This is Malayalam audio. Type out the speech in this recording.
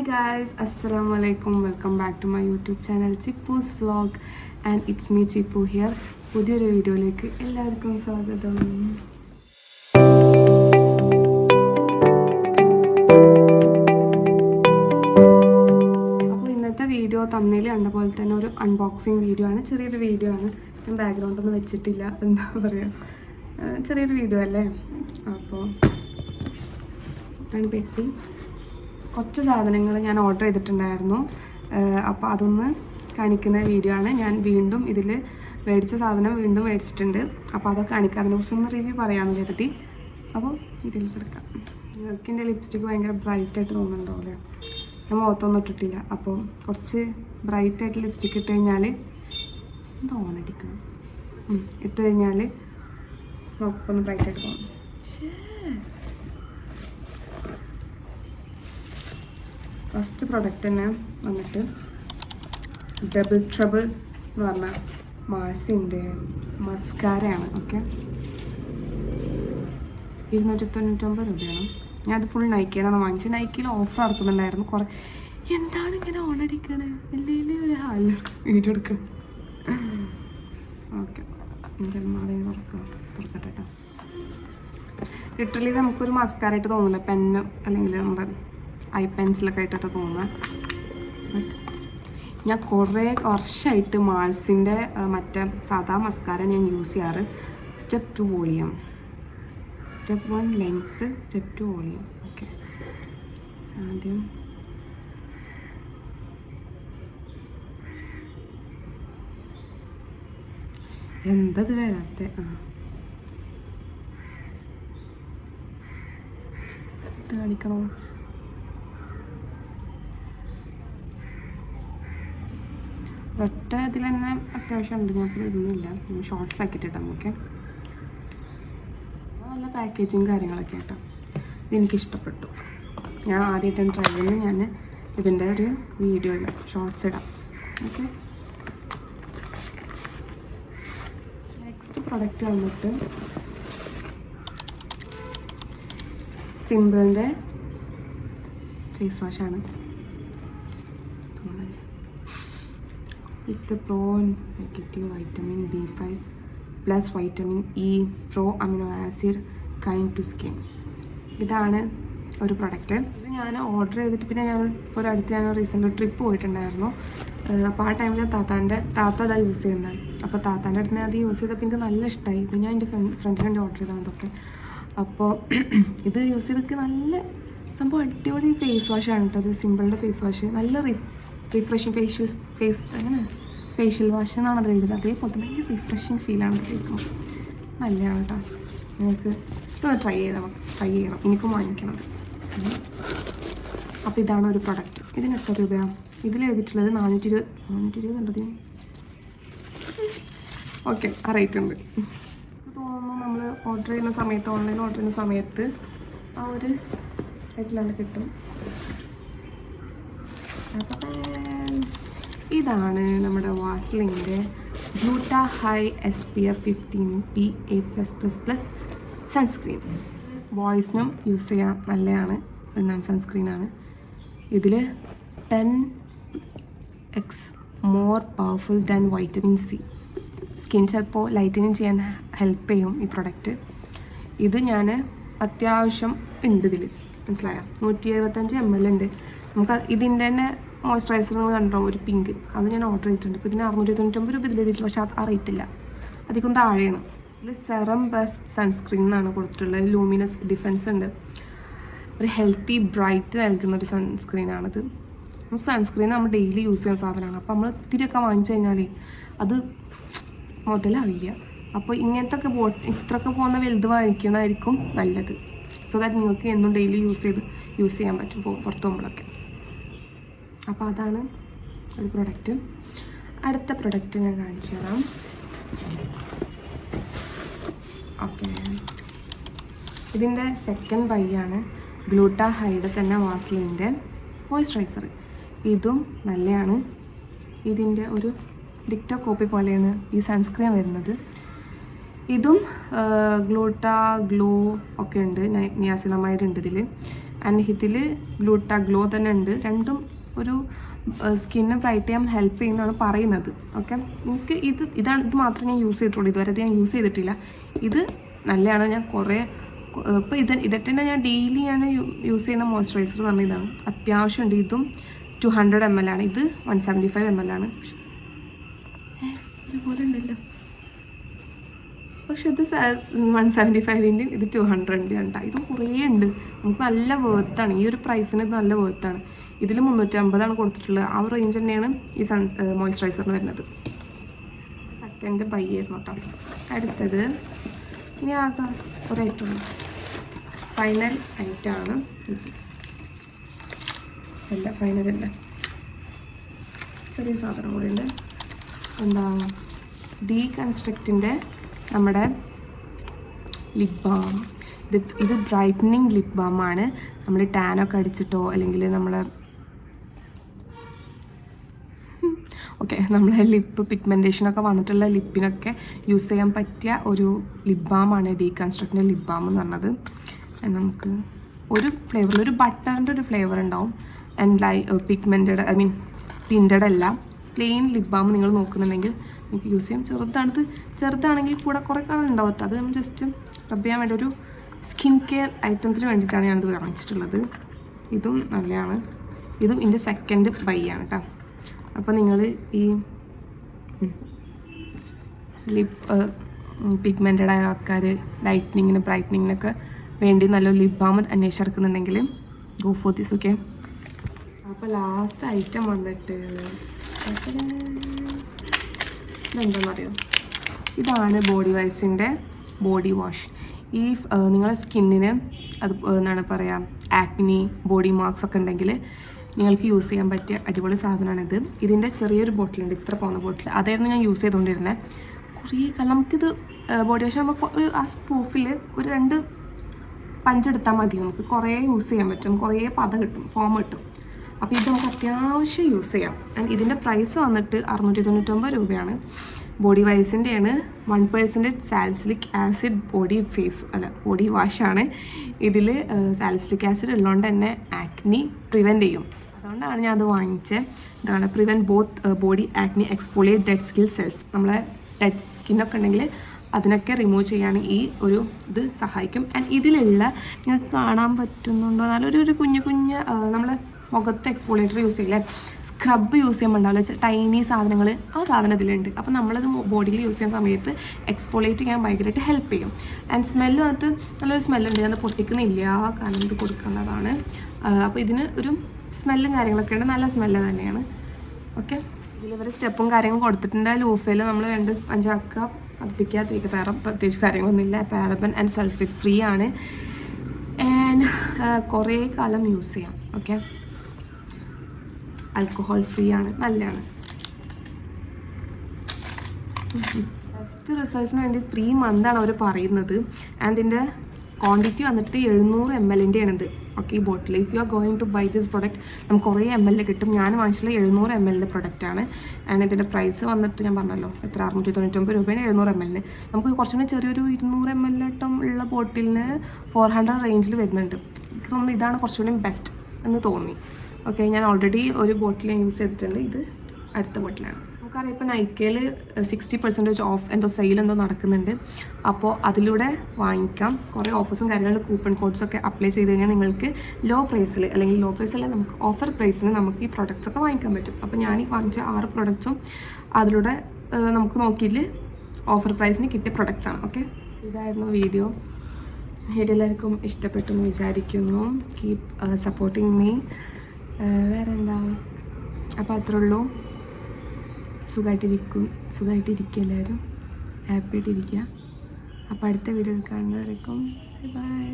Hi guys, Assalamu alaikum. Welcome back to my YouTube channel Chipu's Vlog and it's me Chipu here. പുതിയൊരു വീഡിയോയിലേക്ക് എല്ലാവർക്കും സ്വാഗതം. അപ്പോൾ ഇന്നത്തെ വീഡിയോ തമ്മിൽ കണ്ട പോലെ തന്നെ ഒരു അൺബോക്സിങ് വീഡിയോ ആണ്. ചെറിയൊരു വീഡിയോ ആണ്. ഞാൻ ബാക്ക്ഗ്രൗണ്ട് ഒന്നും വെച്ചിട്ടില്ല, എന്താ പറയുക, ചെറിയൊരു വീഡിയോ അല്ലേ. അപ്പോൾ ഇതാണ് പെട്ടി. കുറച്ച് സാധനങ്ങൾ ഞാൻ ഓർഡർ ചെയ്തിട്ടുണ്ടായിരുന്നു. അപ്പോൾ അതൊന്ന് കാണിക്കുന്ന വീഡിയോ ആണ്. ഞാൻ വീണ്ടും ഇതിൽ മേടിച്ച സാധനം വീണ്ടും മേടിച്ചിട്ടുണ്ട്. അപ്പോൾ അതൊക്കെ കാണിക്കാം, അതിനെക്കുറിച്ചൊന്ന് റിവ്യൂ പറയാമെന്ന് കരുതി. അപ്പോൾ ഇതിൽ കിടക്കാം. നിങ്ങൾക്ക് എൻ്റെ ലിപ്സ്റ്റിക്ക് ഭയങ്കര ബ്രൈറ്റായിട്ട് തോന്നുന്നുണ്ടോ അല്ലേ? ഞാൻ മുഖത്തൊന്നും ഇട്ടിട്ടില്ല. അപ്പോൾ കുറച്ച് ബ്രൈറ്റായിട്ട് ലിപ്സ്റ്റിക്ക് ഇട്ട് കഴിഞ്ഞാൽ എന്താ ഓണടിക്കണം, ഇട്ട് കഴിഞ്ഞാൽ മുഖത്തൊന്ന് ബ്രൈറ്റായിട്ട് തോന്നും. ഫസ്റ്റ് പ്രൊഡക്റ്റ് തന്നെ വന്നിട്ട് ഡബിൾ ട്രബിൾ എന്ന് പറഞ്ഞ മാഴ്സിൻ്റെ മസ്കാരയാണ്. ഓക്കെ, 299 രൂപയാണ്. ഞാനത് ഫുൾ നൈക്കിയിലാണ് വാങ്ങിച്ചത്. നൈക്കിയിൽ ഓഫർ നടക്കുന്നുണ്ടായിരുന്നു കുറേ. എന്താണ് ഇങ്ങനെ ഓണടിക്കണേ? വലിയ ഒരു ഹാലിൽ വീഡിയോ എടുക്കണം. ഓക്കെ, എനിക്ക് നാളെ തുറക്കട്ടെ കേട്ടോ. ലിറ്ററലി നമുക്കൊരു മസ്കാരായിട്ട് തോന്നില്ല, പെന്ന് അല്ലെങ്കിൽ നമ്മുടെ ഐ പെൻസിലൊക്കെ ആയിട്ടൊക്കെ തോന്നുക. ബട്ട് ഞാൻ കുറേ വർഷമായിട്ട് മാൾസിൻ്റെ മറ്റേ സാധാ മസ്കാര ഞാൻ യൂസ് ചെയ്യാറ്. Step 2 volume, step 1 length, step 2 volume. Okay, ആദ്യം എന്തത് വരാത്തെ? കാണിക്കണോ? ഒറ്റ ഇതിൽ തന്നെ അത്യാവശ്യം ഉണ്ട്. ഞാൻ ഇടുന്നില്ല, ഷോർട്ട്സ് ആക്കിയിട്ടിട്ടാണ്. ഓക്കെ, നല്ല പാക്കേജിങ് കാര്യങ്ങളൊക്കെ ആട്ടോ. ഇതെനിക്കിഷ്ടപ്പെട്ടു. ഞാൻ ആദ്യമായിട്ടാണ് ട്രൈ ചെയ്യുന്നത്. ഞാൻ ഇതിൻ്റെ ഒരു വീഡിയോയിൽ ഷോർട്ട്സ് ഇടാം. ഓക്കെ, നെക്സ്റ്റ് പ്രൊഡക്റ്റ് വന്നിട്ട് സിമ്പിളിൻ്റെ ഫേസ് വാഷാണ്. With pro negative vitamin B5 plus vitamin E pro amino acid kind to skin. ഇതാണ് ഒരു പ്രൊഡക്റ്റ്. ഇത് ഞാൻ ഓർഡർ ചെയ്തിട്ട് പിന്നെ ഞാൻ ഞാൻ റീസെൻ്റ് ട്രിപ്പ് പോയിട്ടുണ്ടായിരുന്നു. അപ്പോൾ ആ ടൈമിൽ താത്ത അതാണ് യൂസ് ചെയ്യുന്നത്. അപ്പോൾ താത്താൻ്റെ അടുത്ത് അത് യൂസ് ചെയ്തപ്പോൾ എനിക്ക് നല്ല ഇഷ്ടമായി. പിന്നെ ഞാൻ എൻ്റെ ഫ്രണ്ടിന് വേണ്ടി ഓർഡർ ചെയ്തതാണ് അതൊക്കെ. അപ്പോൾ ഇത് യൂസ് ചെയ്തൊക്കെ നല്ല സംഭവം അടിപൊളി ഫേസ് വാഷാണ് കേട്ടോ. അത് സിമ്പിളിൻ്റെ ഫേസ് വാഷ്, നല്ല റിഫ്രഷിങ് ഫേഷ്യൽ വാഷ് എന്നാണ് അത് എഴുതുന്നത്. അതേപോലെ തന്നെ ഭയങ്കര റിഫ്രഷിങ് ഫീലാണ് കേൾക്കുമ്പോൾ. നല്ലതാണ് കേട്ടോ. നിങ്ങൾക്ക് ഇതൊന്ന് ട്രൈ ചെയ്യണം. എനിക്കും വാങ്ങിക്കണം. അപ്പോൾ ഇതാണ് ഒരു പ്രൊഡക്റ്റ്. ഇതിന് എത്ര രൂപയാണ്? ഇതിലെഴുതിയിട്ടുള്ളത് 420 ഉണ്ടത്. ഓക്കെ, ആ റേറ്റ് ഉണ്ട്. തോന്നുന്നു നമ്മൾ ഓർഡർ ചെയ്യുന്ന സമയത്ത്, ഓൺലൈൻ ഓർഡർ ചെയ്യുന്ന സമയത്ത് ആ ഒരു റേറ്റിലാണ് കിട്ടും. ഇതാണ് നമ്മുടെ വാസ്ലിൻ്റെ gluta high SPF 15 PA+++ sunscreen. ബോയ്സിനും യൂസ് ചെയ്യാൻ നല്ലതാണ്. എന്നാണ് സൺസ്ക്രീനാണ്. ഇതിൽ 10x more powerful than vitamin C. Skin ചിലപ്പോൾ ലൈറ്റനിങ് ചെയ്യാൻ ഹെൽപ്പ് ചെയ്യും ഈ പ്രൊഡക്റ്റ്. ഇത് ഞാൻ അത്യാവശ്യം ഉണ്ട് ഇതിൽ, മനസ്സിലായോ? 175 ml ഉണ്ട്. നമുക്ക് ഇതിൻ്റെ തന്നെ മോയ്സ്ചറൈസറുകൾ കണ്ടോ, ഒരു പിങ്ക്, അത് ഞാൻ ഓർഡർ ചെയ്തിട്ടുണ്ട്. ഇപ്പോൾ ഇതിന് 699 രൂപ ഇതിൽ എഴുതിയിട്ടില്ല. പക്ഷേ അത് ആ റേറ്റില്ല, അധികം താഴെയാണ്. ഇതിൽ സെറം ബെസ്റ്റ് സൺസ്ക്രീൻ എന്നാണ് കൊടുത്തിട്ടുള്ളത്. ലൂമിനസ് ഡിഫൻസ് ഉണ്ട്. ഒരു ഹെൽത്തി ബ്രൈറ്റ് നൽകുന്ന ഒരു സൺസ്ക്രീനാണിത്. സൺസ്ക്രീൻ നമ്മൾ ഡെയിലി യൂസ് ചെയ്യുന്ന സാധനമാണ്. അപ്പോൾ നമ്മൾ ഇത്തിരിയൊക്കെ വാങ്ങിച്ചു കഴിഞ്ഞാൽ അത് മുതലാവില്ല. അപ്പോൾ ഇങ്ങനത്തെ ഒക്കെ ഇത്രയൊക്കെ പോകുന്ന വലുത് വാങ്ങിക്കണമായിരിക്കും നല്ലത്. സോ ദാറ്റ് നിങ്ങൾക്ക് എന്നും ഡെയിലി യൂസ് ചെയ്യാൻ പറ്റും പുറത്ത് പോകുമ്പോഴൊക്കെ. അപ്പോൾ അതാണ് ഒരു പ്രൊഡക്റ്റ്. അടുത്ത പ്രൊഡക്റ്റ് ഞാൻ കാണിച്ചു തരാം. ഓക്കെ, ഇതിൻ്റെ സെക്കൻഡ് ബൈയാണ് ഗ്ലൂട്ട ഹൈഡ് തന്നെ വാസ്ലിൻ്റെ മോയ്സ്ചറൈസർ. ഇതും നല്ലതാണ്. ഇതിൻ്റെ ഒരു ഡിക്റ്റോ കോപ്പി പോലെയാണ് ഈ സൺസ്ക്രീൻ വരുന്നത്. ഇതും ഗ്ലൂട്ട ഗ്ലോ ഒക്കെ ഉണ്ട്, നിയാസിലമൈഡ് ഉണ്ട് ഇതിൽ. ആൻഡ് ഇതിൽ ഗ്ലൂട്ടാഗ്ലോ തന്നെ ഉണ്ട്. രണ്ടും ഒരു സ്കിന്നെ ബ്രൈറ്റ് ചെയ്യാൻ ഹെൽപ്പ് ചെയ്യുന്നതാണ് പറയുന്നത്. ഓക്കെ, എനിക്ക് ഇത് മാത്രമേ ഞാൻ യൂസ് ചെയ്തിട്ടുള്ളൂ. ഇതുവരെ ഞാൻ യൂസ് ചെയ്തിട്ടില്ല. ഇത് നല്ലതാണ്. ഞാൻ കുറേ ഇപ്പോൾ ഇതൊക്കെ ഞാൻ ഡെയിലി യൂസ് ചെയ്യുന്ന മോയ്സ്ചറൈസർ എന്ന് പറഞ്ഞാൽ ഇതാണ്. അത്യാവശ്യമുണ്ട്. ഇതും 200 ml ആണ്. ഇത് 175 ml ആണ്. ഇതുപോലെ ഉണ്ടല്ലോ, പക്ഷെ ഇത് 175ൻ്റെയും ഇത് 200ൻ്റെ ആണ്. ഇതും കുറേ ഉണ്ട്. നമുക്ക് നല്ല വേർത്താണ്. ഈ ഒരു പ്രൈസിന് ഇത് നല്ല വേർത്താണ്. ഇതിൽ 350 കൊടുത്തിട്ടുള്ളത്. ആ ഒരു റേഞ്ച് തന്നെയാണ് ഈ മോയ്സ്ചറൈസറിന് വരുന്നത്. സെക്കൻഡ് ബൈ ആയിരുന്നു കേട്ടോ. അടുത്തത് ഇനി ആകാം ഒരു ഐറ്റം, ഫൈനൽ ഐറ്റമാണ് ഇത്. അല്ല, ഫൈനലല്ല, ചെറിയ സാധനം കൂടെ ഉണ്ട്. എന്താ, ഡീകൺസ്ട്രക്റ്റിൻ്റെ നമ്മുടെ ലിപ് ബാം. ഇത് ബ്രൈറ്റനിങ് ലിപ് ബാമാണ്. നമ്മൾ ടാനൊക്കെ അടിച്ചിട്ടോ അല്ലെങ്കിൽ നമ്മളെ നമ്മളെ ലിപ്പ് പിഗ്മെൻറ്റേഷനൊക്കെ വന്നിട്ടുള്ള ലിപ്പിനൊക്കെ യൂസ് ചെയ്യാൻ പറ്റിയ ഒരു ലിപ് ബാമാണ് ഡീകൺസ്ട്രക്റ്റിൻ്റെ ലിപ് ബാം എന്ന് പറഞ്ഞത്. നമുക്ക് ഒരു ഫ്ലേവർ, ഒരു ബട്ടറിൻ്റെ ഒരു ഫ്ലേവർ ഉണ്ടാവും. And pigmented, I mean tinted അല്ല, പ്ലെയിൻ ലിപ് ബാം നിങ്ങൾ നോക്കുന്നുണ്ടെങ്കിൽ എനിക്ക് യൂസ് ചെയ്യാം. ചെറുതാണെങ്കിൽ കൂടെ കുറേ കാലം ഉണ്ടാവും കേട്ടോ. അത് നമ്മൾ ജസ്റ്റ് റബ്ബ് ചെയ്യാൻ വേണ്ടി ഒരു സ്കിൻ കെയർ ഐറ്റംസിന് വേണ്ടിയിട്ടാണ് ഞാനത് വാങ്ങിച്ചിട്ടുള്ളത്. ഇതും നല്ലതാണ്. ഇതും ഇതിൻ്റെ സെക്കൻഡ് ബൈ ആണ് കേട്ടോ. അപ്പോൾ നിങ്ങൾ ഈ ലിപ്പ് പിഗ്മെൻറ്റഡ് ആയ ആൾക്കാർ ലൈറ്റനിങ്ങിന് ബ്രൈറ്റനിങ്ങിനൊക്കെ വേണ്ടി നല്ലൊരു ലിപ് ബാം അന്വേഷിച്ചെടുക്കുന്നുണ്ടെങ്കിൽ ഗോ ഫോർ ദിസ്. ഓക്കെ, അപ്പോൾ ലാസ്റ്റ് ഐറ്റം വന്നിട്ട് ഇതെന്താണെന്നറിയോ, ഇതാണ് ബോഡി വൈസിൻ്റെ ബോഡി വാഷ്. ഈ നിങ്ങളുടെ സ്കിന്നിന് അത് എന്താണ് പറയുക, ആക്നി, ബോഡി മാർക്സ് ഒക്കെ ഉണ്ടെങ്കിൽ നിങ്ങൾക്ക് യൂസ് ചെയ്യാൻ പറ്റിയ അടിപൊളി സാധനമാണിത്. ഇതിൻ്റെ ചെറിയൊരു ബോട്ടിലുണ്ട്, ഇത്ര പോകുന്ന ബോട്ടിൽ. അതായിരുന്നു ഞാൻ യൂസ് ചെയ്തുകൊണ്ടിരുന്നത് കുറേ കാലം. നമുക്കിത് ബോഡി വാഷ് ആകുമ്പോൾ ഒരു ആ സ്പൂഫിൽ ഒരു 2 പഞ്ചെടുത്താൽ മതി. നമുക്ക് കുറേ യൂസ് ചെയ്യാൻ പറ്റും, കുറേ പത കിട്ടും, ഫോം കിട്ടും. അപ്പോൾ ഇത് നമുക്ക് അത്യാവശ്യം യൂസ് ചെയ്യാം. ആൻഡ് ഇതിൻ്റെ പ്രൈസ് വന്നിട്ട് 699 രൂപയാണ്. ബോഡി വൈസിൻ്റെയാണ്. 1% സാലിസിലിക് ആസിഡ് ബോഡി വാഷാണ്. ഇതിൽ സാലിസിലിക് ആസിഡ് ഉള്ളതുകൊണ്ട് തന്നെ ആക്നി പ്രിവെൻറ്റ് ചെയ്യും. അതുകൊണ്ടാണ് ഞാൻ അത് വാങ്ങിച്ചത്. ഇതാണ് prevent both body acne, exfoliate dead skin cells. നമ്മളെ ഡെഡ് സ്കിന്നൊക്കെ ഉണ്ടെങ്കിൽ അതിനൊക്കെ റിമൂവ് ചെയ്യാൻ ഈ ഒരു ഇത് സഹായിക്കും. ആൻഡ് ഇതിലുള്ള നിങ്ങൾക്ക് കാണാൻ പറ്റുന്നുണ്ടോ, നല്ലൊരു കുഞ്ഞു നമ്മൾ മുഖത്ത് എക്സ്ഫോളിയേറ്റർ യൂസ് ചെയ്യില്ലേ, സ്ക്രബ് യൂസ് ചെയ്യുമ്പോൾ ഉണ്ടാവില്ല ടൈനി സാധനങ്ങൾ, ആ സാധനം ഇതിലുണ്ട്. അപ്പോൾ നമ്മളത് ബോഡിയിൽ യൂസ് ചെയ്യുന്ന സമയത്ത് എക്സ്ഫോളിയേറ്റ് ചെയ്യാൻ ഭയങ്കരമായിട്ട് ഹെൽപ്പ് ചെയ്യും. ആൻഡ് സ്മെല്ല് വന്നിട്ട് നല്ലൊരു സ്മെല്ലുണ്ട്. അത് പൊട്ടിക്കുന്നില്ല, കാരണം ഇത് കൊടുക്കേണ്ടതാണ്. അപ്പോൾ ഇതിന് ഒരു സ്മെല്ലും കാര്യങ്ങളൊക്കെ ഉണ്ട്, നല്ല സ്മെല്ല് തന്നെയാണ്. ഓക്കെ, ഇതിലിവർ സ്റ്റെപ്പും കാര്യങ്ങളും കൊടുത്തിട്ടുണ്ട്. ലൂഫയിൽ നമ്മൾ 2 പഞ്ചാക്കുക പതിപ്പിക്കാത്ത വേറെ പ്രത്യേകിച്ച് കാര്യങ്ങളൊന്നുമില്ല. പാരബൻ ആൻഡ് സൾഫേറ്റ് ഫ്രീ ആണ്. ആൻഡ് കുറേ കാലം യൂസ് ചെയ്യാം. ഓക്കെ, ആൽക്കഹോൾ ഫ്രീ ആണ്, നല്ലതാണ്. ബെസ്റ്റ് റിസൾട്ടിന് വേണ്ടി 3 മന്താണ് അവർ പറയുന്നത്. ആൻഡ് ഇതിൻ്റെ ക്വാണ്ടിറ്റി വന്നിട്ട് 700 ml ആണിത്. ഓക്കെ, ഈ bottle if you are going to buy this product നമുക്ക് കുറേ ml കിട്ടും. ഞാൻ വാങ്ങിച്ചിട്ടുള്ള 700 ml പ്രൊഡക്റ്റാണ്. ആൻഡ് ഇതിൻ്റെ പ്രൈസ് വന്നിട്ട് ഞാൻ പറഞ്ഞല്ലോ എത്ര, 699 രൂപയാണ് 700 ml. നമുക്ക് കുറച്ചുകൂടി ചെറിയൊരു 200 ml ഉള്ള ബോട്ടിലിന് 400 റേഞ്ചിൽ വരുന്നുണ്ട്. എനിക്ക് തോന്നുന്നു ഇതാണ് കുറച്ചുകൂടി ബെസ്റ്റ് എന്ന് തോന്നി. ഓക്കെ, ഞാൻ ഓൾറെഡി ഒരു ബോട്ടിൽ യൂസ് ചെയ്തിട്ടുണ്ട്. ഇത് അടുത്ത ബോട്ടിലാണ്. നമുക്കറിയാം ഇപ്പോൾ നൈക്കയിൽ 60% ഓഫ് എന്തോ സെയിൽ എന്തോ നടക്കുന്നുണ്ട്. അപ്പോൾ അതിലൂടെ വാങ്ങിക്കാം. കുറേ ഓഫേഴ്സും കാര്യങ്ങളും കൂപ്പൺ കോഡ്സൊക്കെ അപ്ലൈ ചെയ്ത് കഴിഞ്ഞാൽ നിങ്ങൾക്ക് ലോ പ്രൈസിൽ, അല്ലെങ്കിൽ ലോ പ്രൈസല്ല, നമുക്ക് ഓഫർ പ്രൈസിന് നമുക്ക് ഈ പ്രൊഡക്ട്സൊക്കെ വാങ്ങിക്കാൻ പറ്റും. അപ്പോൾ ഞാൻ ഈ വാങ്ങിച്ച 6 പ്രൊഡക്ട്സും അതിലൂടെ നമുക്ക് നോക്കിയിട്ട് ഓഫർ പ്രൈസിന് കിട്ടിയ പ്രൊഡക്ട്സാണ്. ഓക്കെ, ഇതായിരുന്നു വീഡിയോ. എല്ലാവർക്കും ഇഷ്ടപ്പെട്ടു എന്ന് വിചാരിക്കുന്നു. Keep supporting me. വേറെ എന്താ, അപ്പോൾ അത്രേ ഉള്ളൂ. സുഖമായിട്ടിരിക്കുക എല്ലാവരും, ഹാപ്പി ആയിട്ടിരിക്കുക. അപ്പോൾ അടുത്ത വീഡിയോയിൽ കാണുന്നവരേക്കും ബൈ.